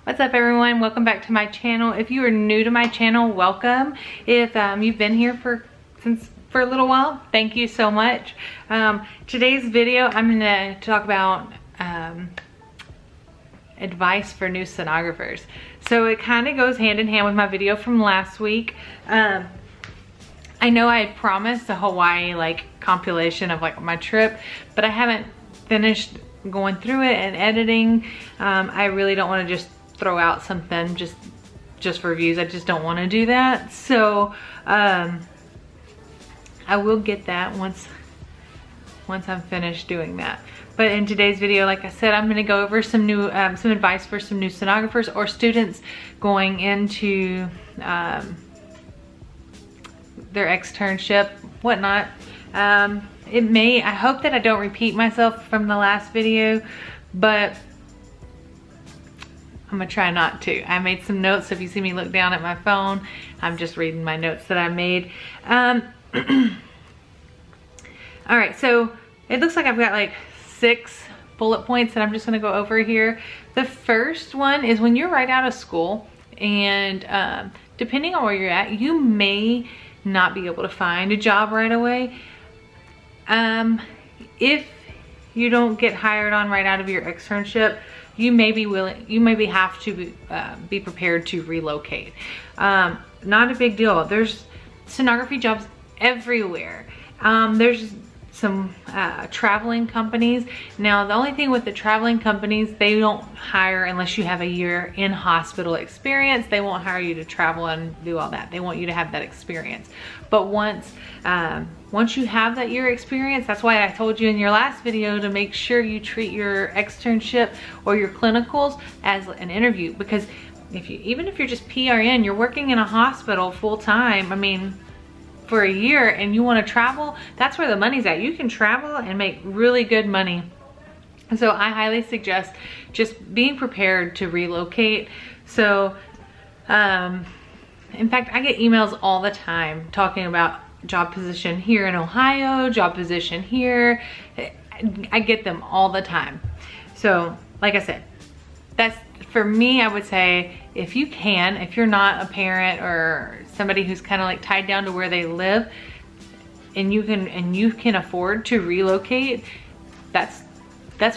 What's up everyone? Welcome back to my channel. If you are new to my channel, welcome. If you've been here for a little while, thank you so much. Today's video, I'm gonna talk about advice for new sonographers. So it kind of goes hand in hand with my video from last week. I know I had promised a Hawaii compilation of my trip, but I haven't finished going through it and editing. I really don't want to just throw out something just for views. I just don't want to do that. So I will get that once I'm finished doing that. But in today's video, like I said, I'm going to go over some new some advice for some new sonographers or students going into their externship, whatnot. I hope that I don't repeat myself from the last video, but I'm gonna try not to. I made some notes, so if you see me look down at my phone, I'm just reading my notes that I made. All right, so it looks like I've got 6 bullet points that I'm just gonna go over here. The first one is when you're right out of school, and depending on where you're at, you may not be able to find a job right away. If you don't get hired on right out of your externship, you may have to be prepared to relocate. Not a big deal. There's sonography jobs everywhere. There's some traveling companies. Now, the only thing with the traveling companies, they don't hire unless you have a year in hospital experience. They won't hire you to travel and do all that. They want you to have that experience. But once you have that year experience, that's why I told you in your last video to make sure you treat your externship or your clinicals as an interview. Because even if you're just PRN, you're working in a hospital full time, I mean, for a year, and you want to travel, that's where the money's at. You can travel and make really good money. So I highly suggest just being prepared to relocate. So in fact, I get emails all the time talking about job position here in Ohio, job position here. I get them all the time. So like I said, that's for me. I would say if you're not a parent or somebody who's kind of tied down to where they live, and you can afford to relocate, that's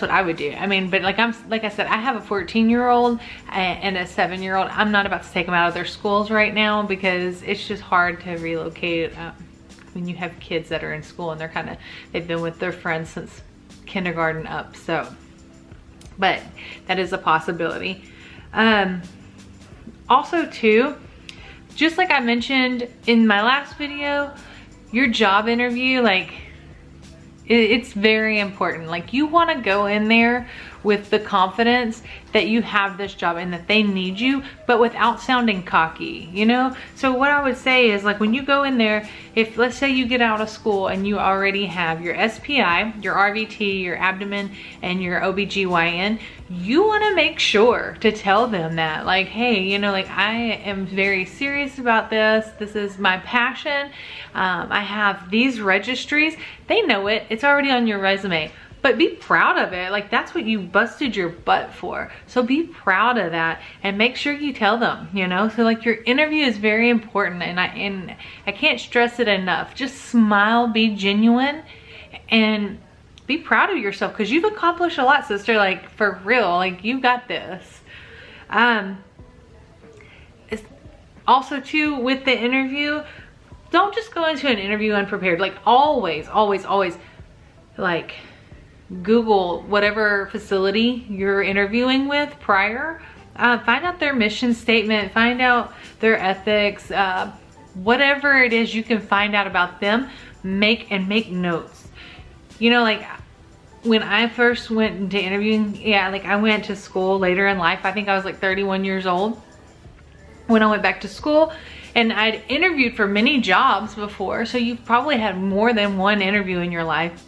what I would do. I mean, but like I said, I have a 14-year-old and a 7-year-old. I'm not about to take them out of their schools right now because it's just hard to relocate when you have kids that are in school and they've been with their friends since kindergarten up. So, but that is a possibility. Also too, just like I mentioned in my last video, your job interview, it's very important. You want to go in there with the confidence that you have this job and that they need you, but without sounding cocky, you know? So what I would say is, when you go in there, if let's say you get out of school and you already have your SPI, your RVT, your abdomen, and your OBGYN, you want to make sure to tell them that, hey, I am very serious about this. This is my passion. I have these registries. They know it. It's already on your resume. But be proud of it. That's what you busted your butt for. So be proud of that and make sure you tell them, So your interview is very important, and I can't stress it enough. Just smile, be genuine, and be proud of yourself because you've accomplished a lot, sister. For real, you got this. Also too, with the interview, don't just go into an interview unprepared. Always Google whatever facility you're interviewing with prior. Find out their mission statement, find out their ethics, whatever it is you can find out about them, make notes. When I first went into interviewing, I went to school later in life. I think I was 31 years old when I went back to school, and I'd interviewed for many jobs before. So you've probably had more than one interview in your life.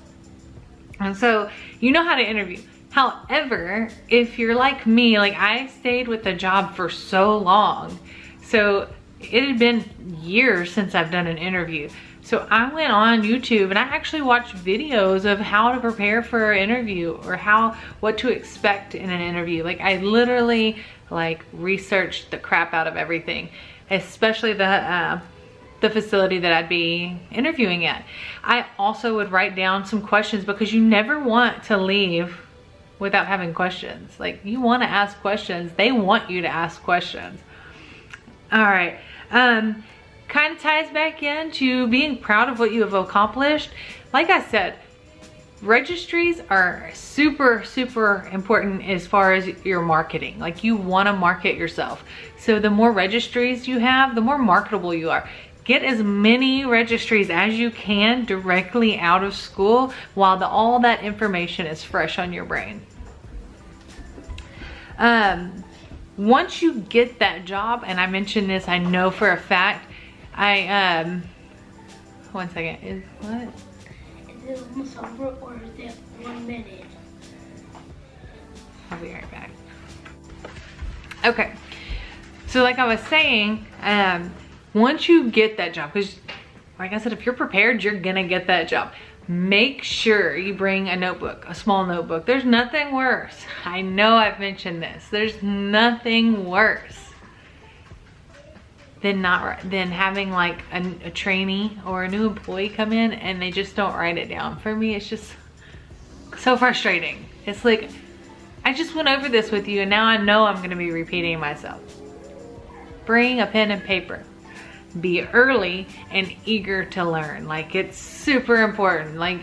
And so you know how to interview. However, if you're like me, I stayed with the job for so long. So it had been years since I've done an interview. So I went on YouTube and I actually watched videos of how to prepare for an interview or what to expect in an interview. Like I literally like researched the crap out of everything, especially the facility that I'd be interviewing at. I also would write down some questions because you never want to leave without having questions. Like you want to ask questions. They want you to ask questions. All right. Kind of ties back into being proud of what you have accomplished. Like I said, registries are super, super important as far as your marketing. Like you want to market yourself. So the more registries you have, the more marketable you are. Get as many registries as you can directly out of school while all that information is fresh on your brain. Once you get that job, and I mentioned this, I know for a fact, one second, is what? Is it almost over or is it 1 minute? I'll be right back. Okay, so like I was saying, once you get that job, because like I said, if you're prepared, you're gonna get that job. Make sure you bring a notebook, a small notebook. There's nothing worse. I know I've mentioned this. There's nothing worse than having like a trainee or a new employee come in and they just don't write it down. For me, it's just so frustrating. It's like, I just went over this with you and now I know I'm gonna be repeating myself. Bring a pen and paper. Be early and eager to learn. Like it's super important. Like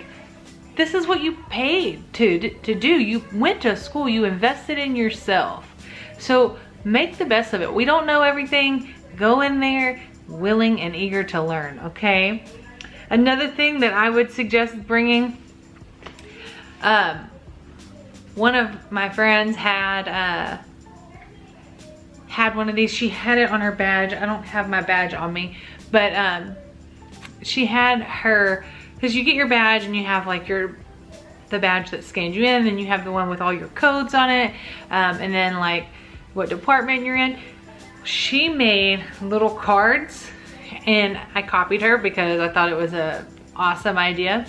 this is what you paid to do. You went to school, you invested in yourself. So make the best of it. We don't know everything. Go in there willing and eager to learn, okay? Another thing that I would suggest bringing, one of my friends had one of these. She had it on her badge. I don't have my badge on me, but she had her, because you get your badge and you have like the badge that scans you in, and you have the one with all your codes on it, and then like what department you're in. She made little cards and I copied her because I thought it was a awesome idea.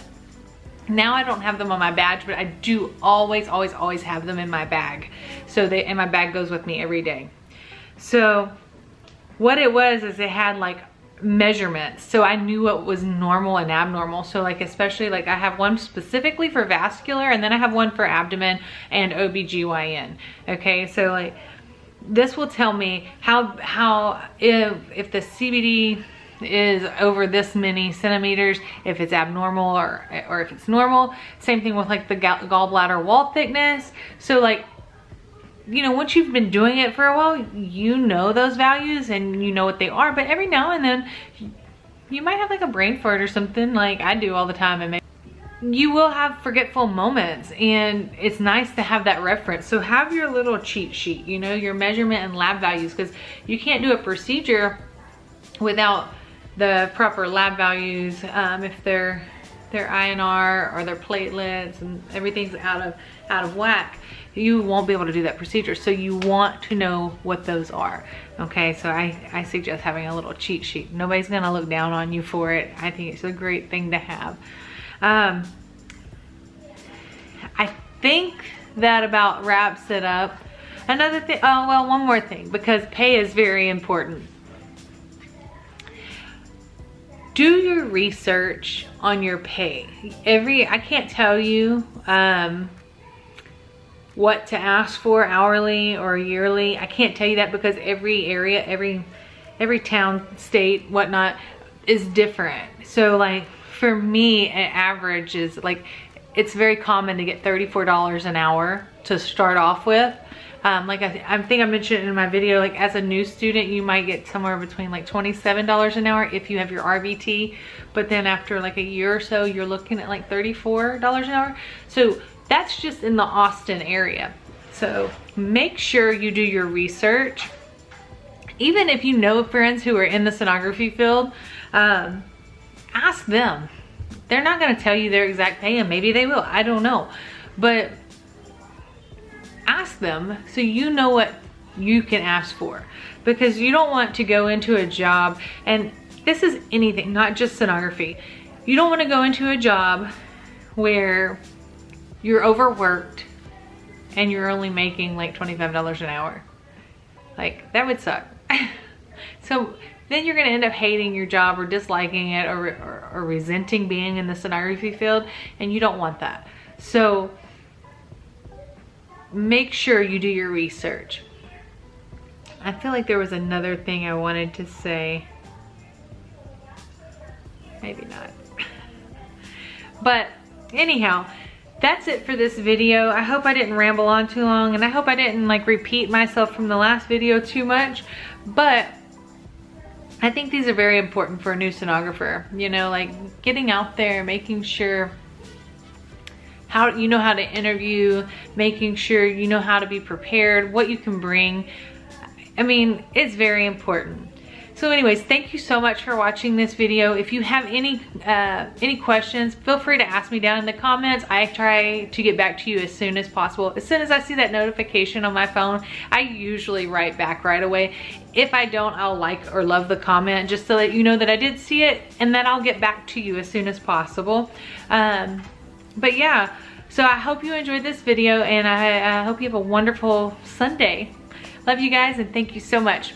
Now I don't have them on my badge, but I do always have them in my bag. So and my bag goes with me every day. So what it was is it had like measurements. So I knew what was normal and abnormal. So like, especially like I have one specifically for vascular and then I have one for abdomen and OBGYN. Okay. So like this will tell me how if the CBD is over this many centimeters, if it's abnormal or if it's normal. Same thing with like the gallbladder wall thickness. So like, you know, once you've been doing it for a while, you know those values and you know what they are, but every now and then you might have like a brain fart or something like I do all the time, and you will have forgetful moments, and it's nice to have that reference. So have your little cheat sheet, you know, your measurement and lab values, because you can't do a procedure without the proper lab values. If their INR or their platelets and everything's out of whack, you won't be able to do that procedure. So you want to know what those are. Okay, so I suggest having a little cheat sheet. Nobody's gonna look down on you for it. I think it's a great thing to have. I think that about wraps it up. Another thing, oh well, one more thing, because pay is very important. Do your research on your pay. I can't tell you what to ask for hourly or yearly. I can't tell you that because every area, every town, state, whatnot is different. So like for me, an average is like, it's very common to get $34 an hour to start off with. Like I think I mentioned in my video, like as a new student, you might get somewhere between like $27 an hour if you have your RVT. But then after like a year or so, you're looking at like $34 an hour. So that's just in the Austin area. So make sure you do your research. Even if you know friends who are in the sonography field, ask them. They're not gonna tell you their exact pay, and maybe they will, I don't know. But ask them so you know what you can ask for, because you don't want to go into a job and this is anything, not just sonography. You don't want to go into a job where you're overworked and you're only making like $25 an hour. Like, that would suck. So then you're gonna end up hating your job or disliking it or resenting being in the sonography field, and you don't want that. So make sure you do your research. I feel like there was another thing I wanted to say. Maybe not. But anyhow, that's it for this video. I hope I didn't ramble on too long, and I hope I didn't like repeat myself from the last video too much, but I think these are very important for a new sonographer. You know, like getting out there, making sure you know how to interview, making sure you know how to be prepared, what you can bring. I mean, it's very important. So anyways, thank you so much for watching this video. If you have any questions, feel free to ask me down in the comments. I try to get back to you as soon as possible. As soon as I see that notification on my phone, I usually write back right away. If I don't, I'll like or love the comment just to let you know that I did see it, and then I'll get back to you as soon as possible. But yeah, so I hope you enjoyed this video, and I hope you have a wonderful Sunday. Love you guys, and thank you so much.